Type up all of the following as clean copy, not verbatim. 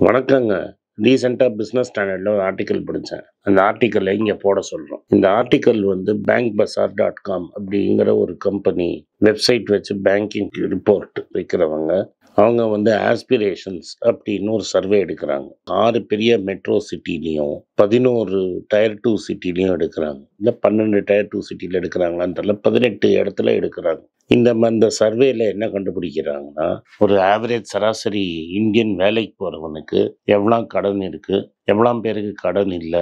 வணக்கங்க. ரீசென்ட்டா பிசினஸ் ஸ்டாண்டர்ட்ல ஒரு ஆர்டிக்கிள் படிச்சேன். அந்த ஆர்டிக்கிள இங்க போட சொல்றோம். இந்த ஆர்டிக்கிள் வந்து bankbazaar.com அப்படிங்கிற ஒரு கம்பெனி வெப்சைட் வச்சு பேங்கிங் ரிப்போர்ட் விக்கிறவங்க. அவங்க வந்து ஆஸ்பிரேஷன்ஸ் அப்படின்னு ஒரு சர்வே எடுக்குறாங்க. 6 பெரிய மெட்ரோ சிட்டிலயும், 11 டயர் 2 சிட்டிலயும் எடுக்குறாங்க. இல்ல 12 டயர் 2 சிட்டில எடுக்குறாங்களான்னு தெரியல. 18 இடத்துல எடுக்குறாங்க. இந்த சர்வேல என்ன கண்டுபிடிக்கிறாங்கன்னா, ஒரு ஆவரேஜ் சராசரி இந்தியன் வேலைக்கு போறவனுக்கு எவ்வளோ கடன் இருக்கு, எவ்வளோ பேருக்கு கடன் இல்ல,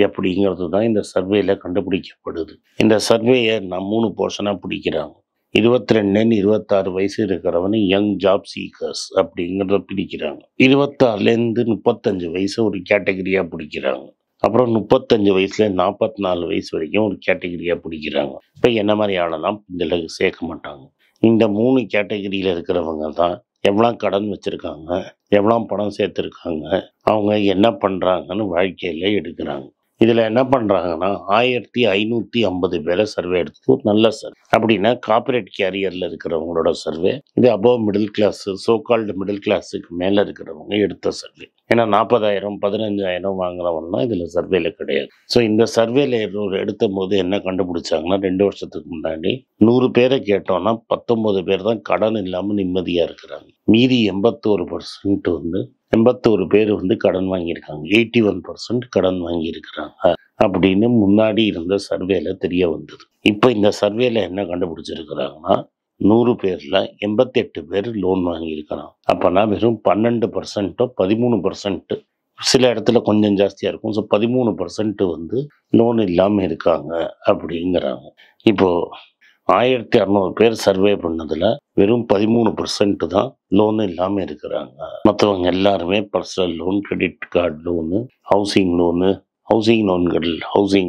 அப்படிங்கிறது தான் இந்த சர்வேல கண்டுபிடிக்கப்படுது. இந்த சர்வேய 3 போர்ஷனா பிரிக்கிறாங்க. 22 26 வயசு இருக்கிறவனு யங் ஜாப் சீக்கர்ஸ் அப்படிங்கிறத பிரிக்கிறாங்க. 26லேருந்து 35 வயசு ஒரு கேட்டகரியா பிடிக்கிறாங்க. அப்புறம் 35 வயசுல 44 வயசு வரைக்கும் ஒரு கேட்டகரியா பிடிக்கிறாங்க. இப்போ என்ன மாதிரி ஆளெல்லாம் இதில் சேர்க்க மாட்டாங்க. இந்த 3 கேட்டகரியில் இருக்கிறவங்க தான் எவ்வளோ கடன் வச்சுருக்காங்க, எவ்வளோ பணம் சேர்த்துருக்காங்க, அவங்க என்ன பண்ணுறாங்கன்னு வாழ்க்கையில் எடுக்கிறாங்க. இதில் என்ன பண்ணுறாங்கன்னா 1550 பேரை சர்வே எடுத்து ஒரு நல்ல சர்வே. அப்படின்னா கார்பரேட் கேரியரில் இருக்கிறவங்களோட சர்வே. இது above middle class, so called middle கிளாஸுக்கு மேலே இருக்கிறவங்க எடுத்த சர்வே. ஏன்னா 40,000 15,000 வாங்குறவங்கலாம் இதில் சர்வேல கிடையாது. ஸோ இந்த சர்வேல எடுத்த போது என்ன கண்டுபிடிச்சாங்கன்னா, 2 வருஷத்துக்கு முன்னாடி 100 பேரை கேட்டோம்னா 19 பேர் தான் கடன் இல்லாமல் நிம்மதியாக இருக்கிறாங்க. மீதி 81% வந்து 81 பேர் வந்து கடன் வாங்கியிருக்காங்க. 81% கடன் வாங்கியிருக்கிறாங்க அப்படின்னு முன்னாடி இருந்த சர்வேல தெரிய வந்தது. இப்போ இந்த சர்வேல என்ன கண்டுபிடிச்சிருக்கிறாங்கன்னா, 100 பேர்ல 88 பேர் லோன் வாங்கியிருக்கிறான். அப்போனா வெறும் 12% 13%, சில இடத்துல கொஞ்சம் ஜாஸ்தியாக இருக்கும். ஸோ 13% வந்து லோன் இல்லாமல் இருக்காங்க அப்படிங்கிறாங்க. இப்போது 1600 பேர் சர்வே பண்ணதில் வெறும் 13% தான் லோன் இல்லாமல் இருக்கிறாங்க. மற்றவங்க எல்லாருமே personal loan, credit card loan, housing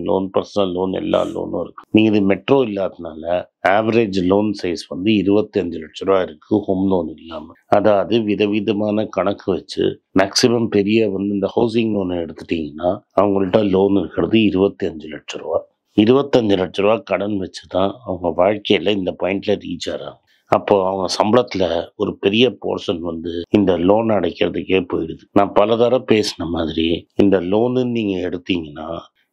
loan, personal loan, எல்லா லோனும் இருக்குது. நீங்கள் இது மெட்ரோ இல்லாததுனால ஆவரேஜ் லோன் சைஸ் வந்து 25 லட்ச ரூபா இருக்குது ஹோம் லோன் இல்லாமல். அதாவது விதவிதமான கணக்கு வச்சு மேக்சிமம் பெரிய வந்து இந்த ஹவுசிங் லோனை எடுத்துட்டிங்கன்னா அவங்கள்ட்ட லோன் இருக்கிறது 25 லட்ச ரூபா. 25 லட்ச ரூபா கடன் வச்சு தான் அவங்க வாழ்க்கையில் இந்த பாயிண்ட்ல ரீச் ஆகிறாங்க. அப்போ அவங்க சம்பளத்தில் ஒரு பெரிய போர்ஷன் வந்து இந்த லோன் அடைக்கிறதுக்கே போயிடுது. நான் பல தடவை பேசின மாதிரி இந்த லோனு நீங்கள் எடுத்தீங்கன்னா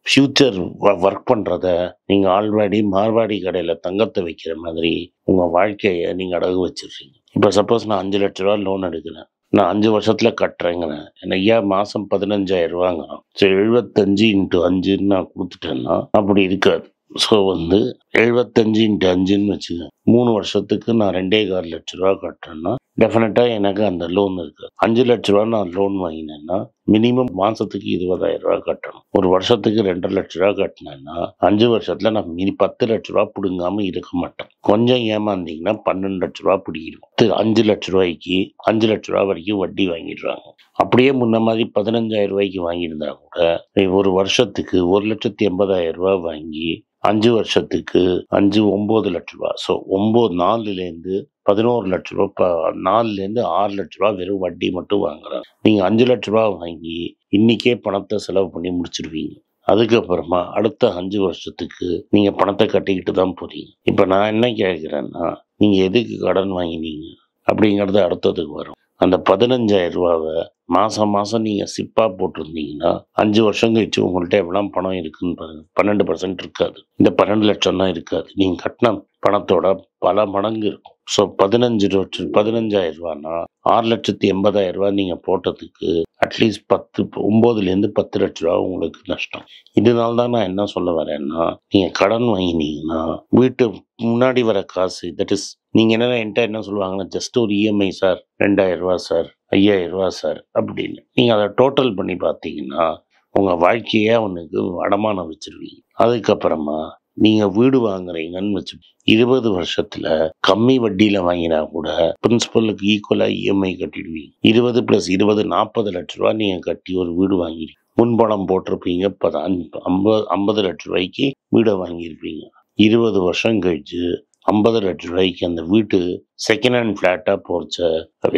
ஃப்யூச்சர் ஒர்க் பண்ணுறத நீங்கள் ஆல்ரெடி மார்வாடி கடையில் தங்கத்தை வைக்கிற மாதிரி உங்கள் வாழ்க்கையை நீங்கள் அடகு வச்சிடுறீங்க. இப்போ சப்போஸ் நான் 5 லட்ச ரூபா லோன் எடுக்கிறேன், நான் 5 வருஷத்தில் கட்டுறேங்கிறேன். ஐயா மாதம் 15,000 ரூபாங்கிறோம். சரி 75 × 5 நான் கொடுத்துட்டேன்னா அப்படி இருக்காது. ஸோ வந்து 75 × 5ன்னு வச்சுக்கோங்க. 3 வருஷத்துக்கு நான் 2.25 லட்ச ரூபா கட்டுறேன்னா டெஃபினட்டாக எனக்கு அந்த லோன் இருக்குது. 5 லட்ச ரூபா நான் லோன் வாங்கினேன்னா மினிமம் மாதத்துக்கு 20,000 ரூபா கட்டணும். ஒரு வருஷத்துக்கு 2.5 லட்ச ரூபா கட்டினேன்னா 5 வருஷத்தில் நான் 10 லட்ச ரூபா பிடுங்காமல் இருக்க மாட்டேன். கொஞ்சம் ஏமாந்தீங்கன்னா 12 லட்ச ரூபா பிடிக்கிறோம். 5 லட்ச ரூபாய்க்கு 5 லட்ச ரூபா வரைக்கும் வட்டி வாங்கிடுறாங்க. அப்படியே முன்ன மாதிரி 15,000 ரூபாய்க்கு வாங்கியிருந்தா கூட ஒரு வருஷத்துக்கு 1,80,000 ரூபா வாங்கி 5 வருஷத்துக்கு 9 லட்ச ரூபா. ஸோ 4லேருந்து 11 லட்ச ரூபா, 4லேருந்து 6 லட்ச ரூபா வெறும் வட்டி மட்டும் வாங்குறாங்க. நீங்கள் 5 லட்ச ரூபா வாங்கி இன்னைக்கே பணத்தை செலவு பண்ணி முடிச்சிருவீங்க. அதுக்கப்புறமா அடுத்த 5 வருஷத்துக்கு நீங்கள் பணத்தை கட்டிக்கிட்டு தான் போறீங்க. இப்போ நான் என்ன கேட்குறேன்னா, நீங்கள் எதுக்கு கடன் வாங்கினீங்க அப்படிங்கிறது அடுத்ததுக்கு வரும். அந்த 15,000 ரூபாவை மாதம் நீங்கள் சிப்பாக போட்டிருந்தீங்கன்னா 5 வருஷம் கழிச்சு உங்கள்கிட்ட எவ்வளோ பணம் இருக்குன்னு பாருங்க. 12% இருக்காது. இந்த 12 லட்சம் தான் இருக்காது. நீங்கள் கட்டின பணத்தோட பல மடங்கு இருக்கும். ஸோ 15,000 ரூபான்னா 6,80,000 ரூபா நீங்கள் போட்டதுக்கு அட்லீஸ்ட் 9லேருந்து 10 லட்ச ரூபா உங்களுக்கு நஷ்டம். இதனால தான் நான் என்ன சொல்ல வரேன்னா, நீங்கள் கடன் வாங்கினீங்கன்னா வீட்டு முன்னாடி வர காசு, தட் இஸ் நீங்கள் என்கிட்ட என்ன சொல்லுவாங்கன்னா, ஜஸ்ட் ஒரு இஎம்ஐ சார் 2,000 ரூபா சார், 5,000 ரூபா சார் அப்படின்னு. நீங்கள் அதை டோட்டல் பண்ணி பார்த்தீங்கன்னா உங்கள் வாழ்க்கையே அவனுக்கு அடமானம் வச்சிருவீங்க. அதுக்கப்புறமா நீங்கள் வீடு வாங்குறீங்கன்னு வச்சு 20 வருஷத்தில் கம்மி வட்டியில் வாங்கினா கூட பிரின்சிபலுக்கு ஈக்குவலாக இஎம்ஐ கட்டிடுவீங்க. 20 + 20 40 லட்ச ரூபா நீங்கள் கட்டி ஒரு வீடு வாங்கிடுவீங்க. முன்பணம் போட்டிருப்பீங்க 50 லட்ச ரூபாய்க்கு வீடை வாங்கியிருப்பீங்க. 20 வருஷம் கழிச்சு 50 லட்ச ரூபாய்க்கு அந்த வீட்டு செகண்ட் ஹேண்ட் ஃப்ளாட்டாக போச்ச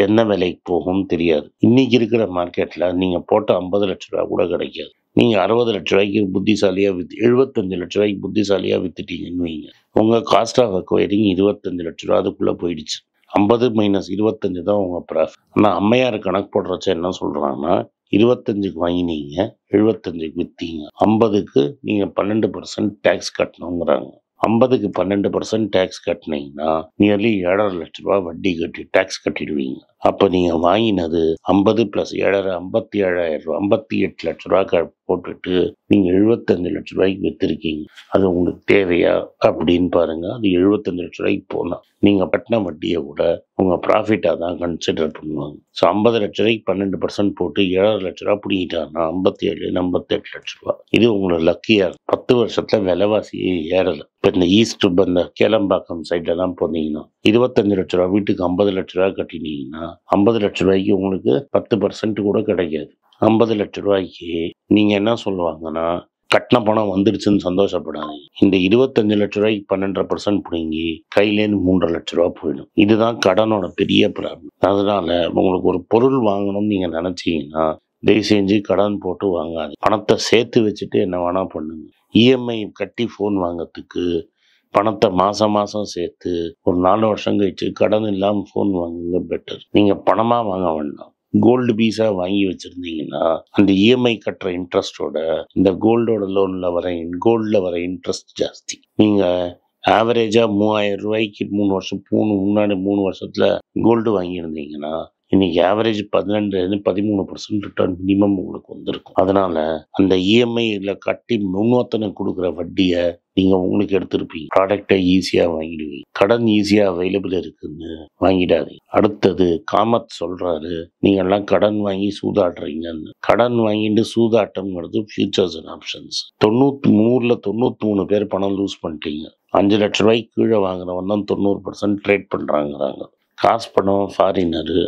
என்ன விலைக்கு போகும்னு தெரியாது. இன்னைக்கு இருக்கிற மார்க்கெட்டில் நீங்கள் போட்ட 50 லட்ச ரூபா கூட கிடைக்காது. நீங்கள் 60 லட்ச ரூபாய்க்கு புத்திசாலியாக 75 லட்ச ரூபாய்க்கு புத்திசாலியாக வித்துட்டீங்கன்னு வைங்க. உங்கள் காஸ்ட் ஆஃப் அக்வயரிங் 25 லட்ச ரூபா அதுக்குள்ளே போயிடுச்சு. 50 - 25 தான் உங்கள் ப்ராஃபிட். ஆனால் அம்மையார் கணக்கு போடுறச்ச என்ன சொல்கிறாங்கன்னா, 25க்கு வாங்கினீங்க, 75க்கு விற்றீங்க, 50க்கு நீங்கள் 12% டேக்ஸ் கட்டணுங்கிறாங்க. 50க்கு 12% டேக்ஸ் கட்டினீங்கன்னா நியர்லி 7,5 லட்ச ரூபா வட்டி கட்டி டேக்ஸ் கட்டிடுவீங்க. அப்போ நீங்கள் வாங்கினது 50 + 7,500 57,000 ரூபா, 58 லட்ச ரூபா போட்டுட்டு நீங்கள் 75 லட்ச ரூபாய்க்கு விற்றுருக்கீங்க. அது உங்களுக்கு தேவையா அப்படின்னு பாருங்க. அது 75 லட்ச ரூபாய்க்கு போனால் நீங்கள் கட்டின வட்டியை விட உங்கள் ப்ராஃபிட்டாக தான் கன்சிடர் பண்ணுவாங்க. ஸோ 50 லட்ச ரூபாய்க்கு 12% போட்டு 7,500 லட்ச ரூபா பிடிக்கிட்டாங்கன்னா 58 லட்ச ரூபா. இது உங்களுக்கு லக்கியாக 10 வருஷத்தில் விலைவாசியே ஏறலை. இப்போ இந்த ஈஸ்ட் இந்த கேளம்பாக்கம் சைட்லலாம் போனீங்கன்னா 25 லட்ச ரூபா வீட்டுக்கு 50 லட்ச ரூபா கட்டினீங்கன்னா 50 லட்ச ரூபாய்க்கு உங்களுக்கு 10% கூட கிடைக்காது. 50 லட்ச ரூபாய்க்கு நீங்கள் என்ன சொல்லுவாங்கன்னா, கட்டின பணம் வந்துடுச்சுன்னு சந்தோஷப்படாதீங்க. இந்த 25 லட்ச ரூபாய்க்கு 12% பிடுங்கி கையிலேருந்து 3,5 லட்ச ரூபா போயிடும். இதுதான் கடனோட பெரிய ப்ராப்ளம். அதனால உங்களுக்கு ஒரு பொருள் வாங்கணும்னு நீங்கள் நினச்சிங்கன்னா தயவு செஞ்சு கடன் போட்டு வாங்காது. பணத்தை சேர்த்து வச்சுட்டு என்ன வேணா பண்ணுங்க. இஎம்ஐ கட்டி ஃபோன் வாங்கிறதுக்கு பணத்தை மாதம் சேர்த்து ஒரு 4 வருஷம் கழிச்சு கடன் இல்லாமல் ஃபோன் வாங்குங்க பெட்டர். நீங்கள் பணமாக வாங்க வேண்டாம். கோல்டு பீஸாக வாங்கி வச்சுருந்தீங்கன்னா அந்த இஎம்ஐ கட்டுற இன்ட்ரெஸ்டோட இந்த கோல்டில் வர இன்ட்ரெஸ்ட் ஜாஸ்தி. நீங்கள் ஆவரேஜாக 3,000 ரூபாய்க்கு 3 வருஷத்தில் கோல்டு வாங்கியிருந்தீங்கன்னா இன்னைக்கு ஆவரேஜ் 12-13% ரிட்டர்ன் மினிமம் உங்களுக்கு வந்திருக்கும். அதனால அந்த இஎம்ஐல கட்டி முன்னோத்தனம் கொடுக்குற வட்டியை நீங்க உங்களுக்கு எடுத்திருப்பீங்க. ப்ராடக்டை ஈஸியாக வாங்கிடுவீங்க. கடன் ஈஸியாக அவைலபிள் இருக்குன்னு வாங்கிடாதீங்க. அடுத்தது காமத் சொல்றாரு, நீங்க எல்லாம் கடன் வாங்கி சூதாடுறீங்கன்னு. கடன் வாங்கிட்டு சூதாட்டம்ங்கிறது ஃபியூச்சர்ஸ் அண்ட் ஆப்ஷன்ஸ். 93 பேர் பணம் லூஸ் பண்ணிட்டீங்க. 5 லட்ச ரூபாய்க்கு கீழே வாங்குறவன் தான் 90% ட்ரேட் பண்றாங்கிறாங்க. காசு பண்ணவன் ஃபாரினரு,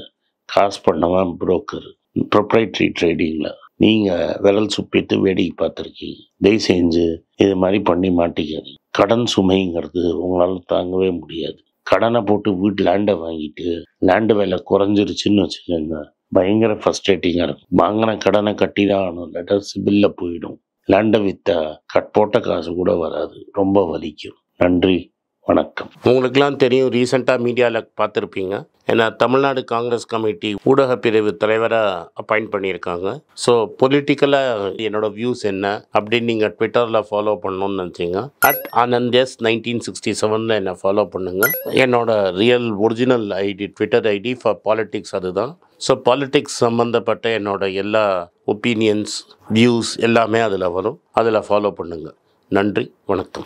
காசு பண்ணவன் புரோக்கர். ப்ரொப்ரைட்ரி ட்ரேடிங்கில் நீங்கள் விரல் சுப்பிட்டு வேடிக்கை பார்த்துருக்கீங்க. தயவு செஞ்சு இது மாதிரி பண்ணி மாட்டிக்காதீங்க. கடன் சுமைங்கிறது உங்களால் தாங்கவே முடியாது. கடனை போட்டு லேண்டை வாங்கிட்டு லேண்டு விலை குறைஞ்சிருச்சுன்னு வச்சுக்கோங்க, பயங்கர ஃப்ரஸ்ட்ரேட்டிங்காக இருக்கும். வாங்கின கடனை கட்டி தான் ஆகணும், இல்லாட்டா சிபிலில் போயிடும். லேண்டை விற்றா போட்ட காசு கூட வராது, ரொம்ப வலிக்கும். நன்றி, வணக்கம். உங்களுக்கெல்லாம் தெரியும், ரீசெண்டாக மீடியாவில் பார்த்துருப்பீங்க, ஏன்னா தமிழ்நாடு காங்கிரஸ் கமிட்டி ஊடக பிரிவு தலைவராக அப்பாயிண்ட் பண்ணியிருக்காங்க. ஸோ பொலிட்டிக்கலாக என்னோட வியூஸ் என்ன அப்படின்னு நீங்கள் ட்விட்டரில் ஃபாலோ பண்ணணும்னு நினச்சிங்க @AnandS1967 என்னை ஃபாலோ பண்ணுங்கள். என்னோட real original ID Twitter ID for politics அதுதான். ஸோ பாலிட்டிக்ஸ் சம்மந்தப்பட்ட என்னோட எல்லா ஒப்பீனியன்ஸ், வியூஸ் எல்லாமே அதில் வரும். அதில் ஃபாலோ பண்ணுங்கள். நன்றி, வணக்கம்.